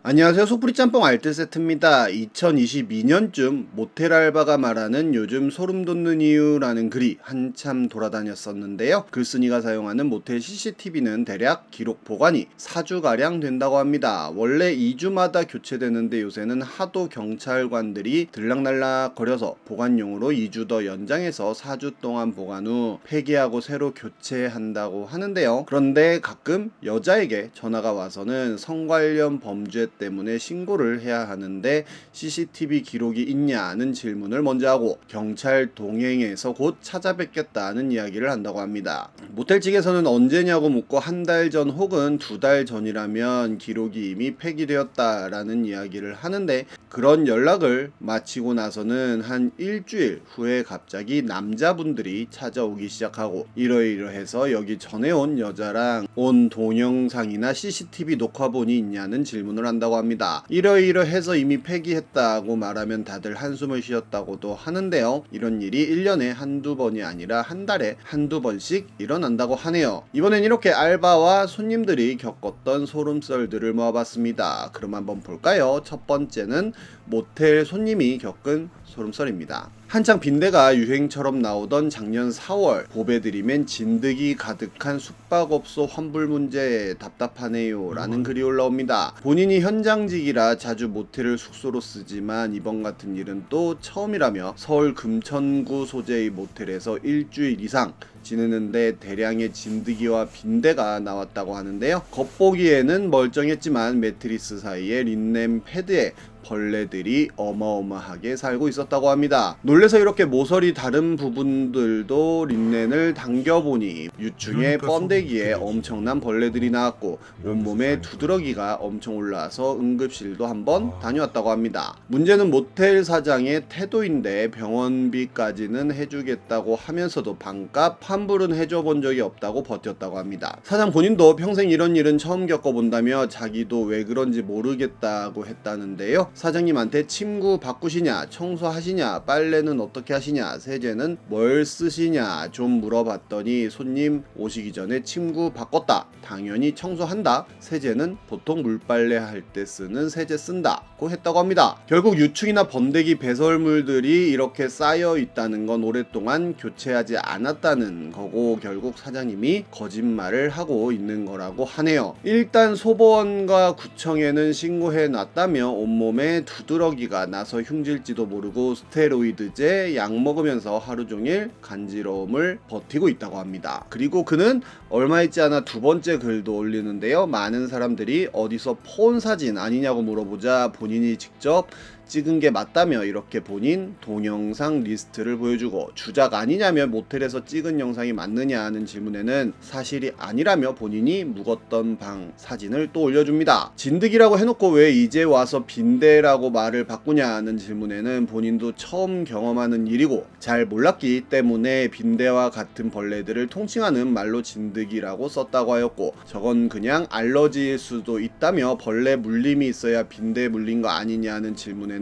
안녕하세요. 속풀이 짬뽕 알뜰 세트입니다. 2022년쯤 모텔 알바가 말하는 요즘 소름 돋는 이유라는 글이 한참 돌아다녔었는데요. 글쓴이가 사용하는 모텔 CCTV는 대략 기록 보관이 4주가량 된다고 합니다. 원래 2주마다 교체되는데 요새는 하도 경찰관들이 들락날락 거려서 보관용으로 2주 더 연장해서 4주 동안 보관 후 폐기하고 새로 교체한다고 하는데요. 그런데 가끔 여자에게 전화가 와서는 성 관련 범죄 때문에 신고를 해야 하는데 CCTV 기록이 있냐는 질문을 먼저 하고 경찰 동행해서 곧 찾아뵙겠다는 이야기를 한다고 합니다. 모텔 측에서는 언제냐고 묻고 한 달 전 혹은 2달 전이라면 기록이 이미 폐기되었다라는 이야기를 하는데, 그런 연락을 마치고 나서는 한 일주일 후에 갑자기 남자분들이 찾아오기 시작하고 이러이러해서 여기 전에 온 여자랑 온 동영상이나 CCTV 녹화본이 있냐는 질문을 한다고 합니다. 이러이러해서 이미 폐기했다고 말하면 다들 한숨을 쉬었다고도 하는데요. 이런 일이 1년에 한두 번이 아니라 한 달에 한두 번씩 일어난다고 하네요. 이번엔 이렇게 알바와 손님들이 겪었던 소름썰들을 모아봤습니다. 그럼 한번 볼까요? 첫 번째는 모텔 손님이 겪은 소름썰입니다. 한창 빈대가 유행처럼 나오던 작년 4월, 보배드림엔 진드기 가득한 숙박업소 환불 문제에 답답하네요 라는 글이 올라옵니다. 본인이 현장직이라 자주 모텔을 숙소로 쓰지만 이번 같은 일은 또 처음이라며 서울 금천구 소재의 모텔에서 일주일 이상 지내는데 대량의 진드기와 빈대가 나왔다고 하는데요. 겉보기에는 멀쩡했지만 매트리스 사이에 린넨 패드에 벌레들이 어마어마하게 살고 있었다고 합니다. 놀래서 이렇게 모서리 다른 부분들도 린넨을 당겨보니 유충의 번데기에 엄청난 벌레들이 나왔고 온몸에 두드러기가 엄청 올라와서 응급실도 한번 다녀왔다고 합니다. 문제는 모텔 사장의 태도인데 병원비까지는 해주겠다고 하면서도 반값 환불은 해줘본 적이 없다고 버텼다고 합니다. 사장 본인도 평생 이런 일은 처음 겪어본다며 자기도 왜 그런지 모르겠다고 했다는데요. 사장님한테 침구 바꾸시냐, 청소하시냐, 빨래는 어떻게 하시냐, 세제는 뭘 쓰시냐 좀 물어봤더니 손님 오시기 전에 침구 바꿨다, 당연히 청소한다, 세제는 보통 물빨래 할 때 쓰는 세제 쓴다고 했다고 합니다. 결국 유충이나 번데기 배설물들이 이렇게 쌓여 있다는 건 오랫동안 교체하지 않았다는 거고 결국 사장님이 거짓말을 하고 있는 거라고 하네요. 일단 소보원과 구청에는 신고해 놨다며 온몸에 두드러기가 나서 흉질지도 모르고 스테로이드제 약 먹으면서 하루 종일 간지러움을 버티고 있다고 합니다. 그리고 그는 얼마 있지 않아 두 번째 글도 올리는데요. 많은 사람들이 어디서 폰 사진 아니냐고 물어보자 본인이 직접 찍은 게 맞다며 이렇게 본인 동영상 리스트를 보여주고, 주작 아니냐며 모텔에서 찍은 영상이 맞느냐 하는 질문에는 사실이 아니라며 본인이 묵었던 방 사진을 또 올려줍니다. 진드기라고 해놓고 왜 이제 와서 빈대라고 말을 바꾸냐 하는 질문에는 본인도 처음 경험하는 일이고 잘 몰랐기 때문에 빈대와 같은 벌레들을 통칭하는 말로 진드기라고 썼다고 하였고, 저건 그냥 알러지일 수도 있다며 벌레 물림이 있어야 빈대 물린 거 아니냐 하는 질문에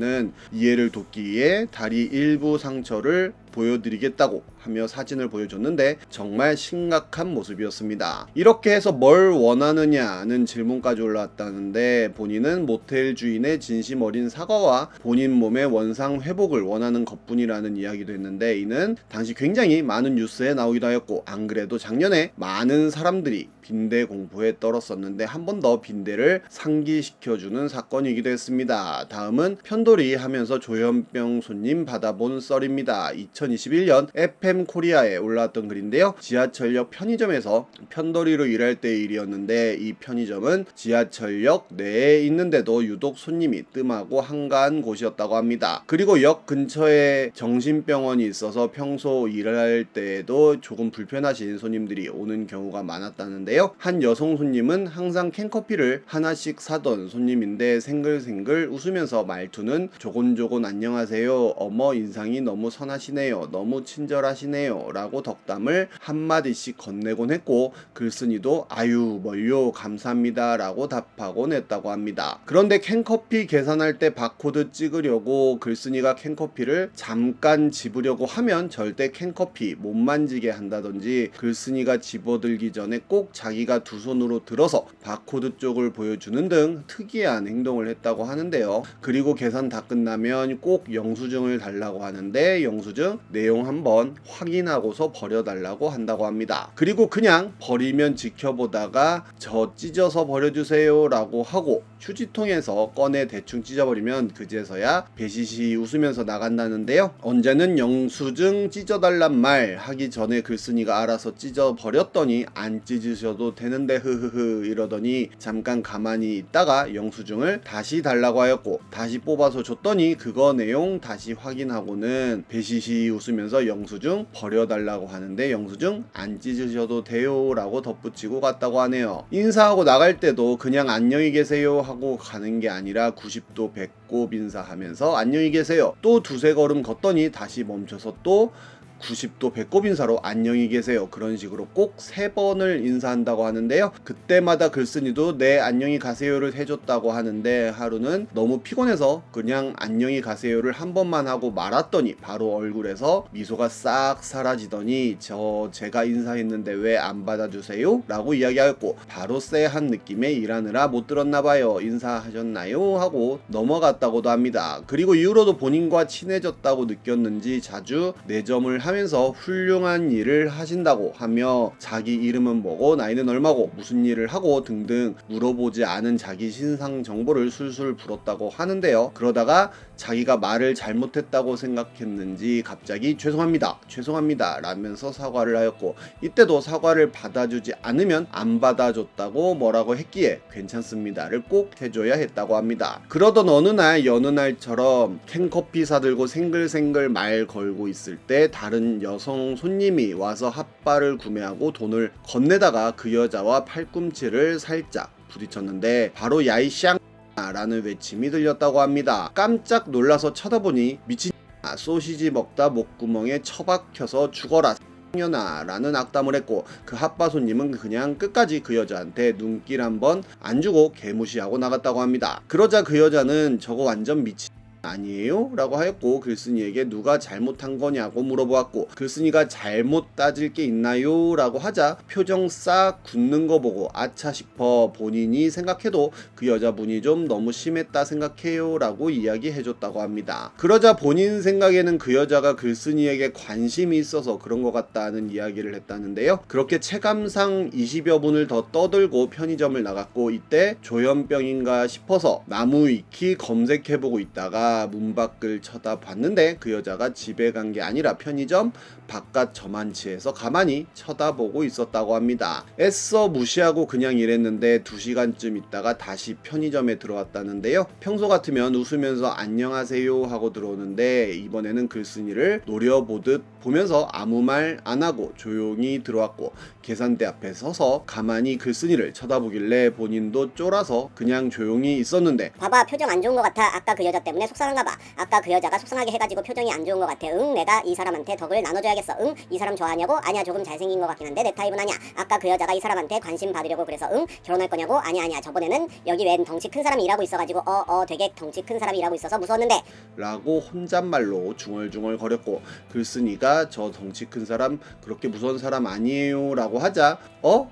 이해를 돕기 위해 다리 일부 상처를 보여드리겠다고 하며 사진을 보여줬는데 정말 심각한 모습이었습니다. 이렇게 해서 뭘 원하느냐는 질문까지 올라왔다는데 본인은 모텔 주인의 진심 어린 사과와 본인 몸의 원상 회복을 원하는 것뿐이라는 이야기도 했는데, 이는 당시 굉장히 많은 뉴스에 나오기도 하였고, 안 그래도 작년에 많은 사람들이 빈대 공포에 떨었었는데 한 번 더 빈대를 상기시켜주는 사건이기도 했습니다. 다음은 편돌이 하면서 조현병 손님 받아본 썰입니다. 2021년 FM 코리아에 올라왔던 글인데요. 지하철역 편의점에서 편돌이로 일할 때의 일이었는데 이 편의점은 지하철역 내에 있는데도 유독 손님이 뜸하고 한가한 곳이었다고 합니다. 그리고 역 근처에 정신병원이 있어서 평소 일할 때에도 조금 불편하신 손님들이 오는 경우가 많았다는데요. 한 여성 손님은 항상 캔커피를 하나씩 사던 손님인데 생글생글 웃으면서 말투는 조곤조곤 안녕하세요, 어머 인상이 너무 선하시네요, 너무 친절하시네요 하시네요 라고 덕담을 한마디씩 건네곤 했고, 글쓴이도 아유 뭘요 감사합니다 라고 답하곤 했다고 합니다. 그런데 캔커피 계산할 때 바코드 찍으려고 글쓴이가 캔커피를 잠깐 집으려고 하면 절대 캔커피 못 만지게 한다든지, 글쓴이가 집어들기 전에 꼭 자기가 두 손으로 들어서 바코드 쪽을 보여주는 등 특이한 행동을 했다고 하는데요. 그리고 계산 다 끝나면 꼭 영수증을 달라고 하는데 영수증 내용 한번 확인하고서 버려달라고 한다고 합니다. 그리고 그냥 버리면 지켜보다가 저 찢어서 버려주세요 라고 하고 휴지통에서 꺼내 대충 찢어버리면 그제서야 배시시 웃으면서 나간다는데요. 언제는 영수증 찢어달란 말 하기 전에 글쓴이가 알아서 찢어버렸더니 안 찢으셔도 되는데 흐흐흐 이러더니 잠깐 가만히 있다가 영수증을 다시 달라고 하였고, 다시 뽑아서 줬더니 그거 내용 다시 확인하고는 배시시 웃으면서 영수증 버려달라고 하는데 영수증 안 찢으셔도 돼요 라고 덧붙이고 갔다고 하네요. 인사하고 나갈 때도 그냥 안녕히 계세요 하고 가는 게 아니라 90도 배꼽 인사하면서 안녕히 계세요, 또 두세 걸음 걷더니 다시 멈춰서 또 90도 배꼽 인사로 안녕히 계세요, 그런 식으로 꼭 3번을 인사한다고 하는데요. 그때마다 글쓴이도 네 안녕히 가세요를 해줬다고 하는데 하루는 너무 피곤해서 그냥 안녕히 가세요를 한 번만 하고 말았더니 바로 얼굴에서 미소가 싹 사라지더니 제가 인사했는데 왜 안 받아주세요? 라고 이야기하였고, 바로 쎄한 느낌에 일하느라 못 들었나봐요, 인사하셨나요? 하고 넘어갔다고도 합니다. 그리고 이후로도 본인과 친해졌다고 느꼈는지 자주 내점을 하면서 훌륭한 일을 하신다고 하며 자기 이름은 뭐고 나이는 얼마고 무슨 일을 하고 등등 물어보지 않은 자기 신상 정보를 술술 불었다고 하는데요. 그러다가 자기가 말을 잘못했다고 생각했는지 갑자기 죄송합니다 라면서 사과를 하였고, 이때도 사과를 받아주지 않으면 안 받아줬다고 뭐라고 했기에 괜찮습니다를 꼭 해줘야 했다고 합니다. 그러던 어느 날 여느 날처럼 캔커피 사들고 생글생글 말 걸고 있을 때 다른 여성 손님이 와서 핫바를 구매하고 돈을 건네다가 그 여자와 팔꿈치를 살짝 부딪혔는데 바로 야이 샹 라는 외침이 들렸다고 합니다. 깜짝 놀라서 쳐다보니 미친 소시지 먹다 목구멍에 처박혀서 죽어라 년아 라는 악담을 했고, 그 핫바 손님은 그냥 끝까지 그 여자한테 눈길 한번 안 주고 개무시하고 나갔다고 합니다. 그러자 그 여자는 저거 완전 미친 아니에요? 라고 하였고, 글쓴이에게 누가 잘못한 거냐고 물어보았고, 글쓴이가 잘못 따질 게 있나요? 라고 하자 표정 싹 굳는 거 보고 아차 싶어 본인이 생각해도 그 여자분이 좀 너무 심했다 생각해요 라고 이야기해줬다고 합니다. 그러자 본인 생각에는 그 여자가 글쓴이에게 관심이 있어서 그런 것 같다는 이야기를 했다는데요. 그렇게 체감상 20여 분을 더 떠들고 편의점을 나갔고, 이때 조현병인가 싶어서 나무 위키 검색해보고 있다가 문 밖을 쳐다봤는데 그 여자가 집에 간 게 아니라 편의점 바깥 저만치에서 가만히 쳐다보고 있었다고 합니다. 애써 무시하고 그냥 일했는데 2시간쯤 있다가 다시 편의점에 들어왔다는데요. 평소 같으면 웃으면서 안녕하세요 하고 들어오는데 이번에는 글쓴이를 노려보듯 보면서 아무 말 안 하고 조용히 들어왔고, 계산대 앞에 서서 가만히 글쓴이를 쳐다보길래 본인도 쫄아서 그냥 조용히 있었는데, 봐봐 표정 안 좋은 것 같아. 아까 그 여자 때문에 속상한가 봐. 아까 그 여자가 속상하게 해가지고 표정이 안 좋은 것 같아. 응 내가 이 사람한테 덕을 나눠줘야겠어. 응 이 사람 좋아하냐고? 아니야 조금 잘생긴 것 같긴 한데 내 타입은 아니야. 아까 그 여자가 이 사람한테 관심 받으려고 그래서 응 결혼할 거냐고? 아니야 저번에는 여기 웬 덩치 큰 사람이 일하고 있어가지고 되게 덩치 큰 사람이 일하고 있어서 무서웠는데 라고 혼잣말로 중얼중얼 거렸고, 글쓴이가 저 덩치 큰 사람 그렇게 무서운 사람 아니에요 라고 하자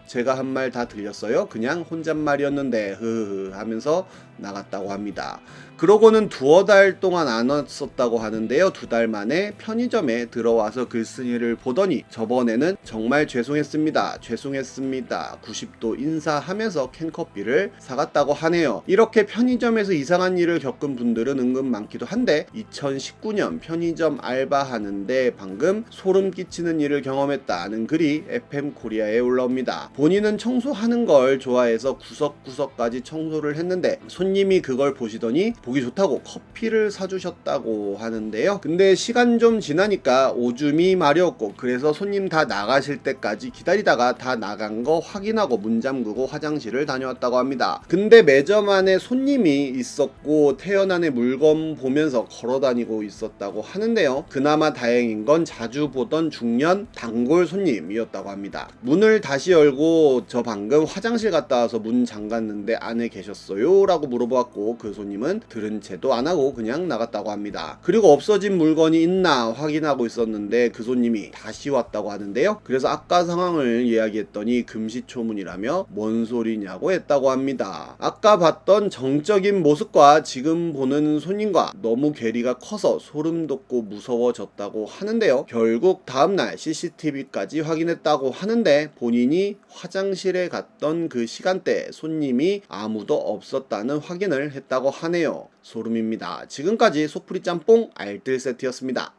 제가 한 말 다 들렸어요? 그냥 혼잣말이었는데 흐흐 하면서 나갔다고 합니다. 그러고는 2달 동안 안 왔었다고 하는데요. 2달 만에 편의점에 들어와서 글쓴이를 보더니 저번에는 정말 죄송했습니다 90도 인사하면서 캔커피를 사갔다고 하네요. 이렇게 편의점에서 이상한 일을 겪은 분들은 은근 많기도 한데 2019년 편의점 알바하는데 방금 소름 끼치는 일을 경험했다는 글이 FM 코리아에 올라옵니다. 본인은 청소하는 걸 좋아해서 구석구석까지 청소를 했는데 손님이 그걸 보시더니 보기 좋다고 커피 커피를 사주셨다고 하는데요. 근데 시간 좀 지나니까 오줌이 마려웠고 그래서 손님 다 나가실 때까지 기다리다가 다 나간 거 확인하고 문 잠그고 화장실을 다녀왔다고 합니다. 근데 매점 안에 손님이 있었고 태연 안에 물건 보면서 걸어다니고 있었다고 하는데요. 그나마 다행인 건 자주 보던 중년 단골 손님이었다고 합니다. 문을 다시 열고 저 방금 화장실 갔다 와서 문 잠갔는데 안에 계셨어요? 라고 물어보았고 그 손님은 들은 채도 안 하고 그냥 나갔다고 합니다. 그리고 없어진 물건이 있나 확인하고 있었는데 그 손님이 다시 왔다고 하는데요. 그래서 아까 상황을 이야기했더니 금시초문이라며 뭔 소리냐고 했다고 합니다. 아까 봤던 정적인 모습과 지금 보는 손님과 너무 괴리가 커서 소름 돋고 무서워졌다고 하는데요. 결국 다음날 CCTV까지 확인했다고 하는데 본인이 화장실에 갔던 그 시간대에 손님이 아무도 없었다는 확인을 했다고 하네요. 소름입니다. 지금까지 소프리 짬뽕 알뜰 세트였습니다.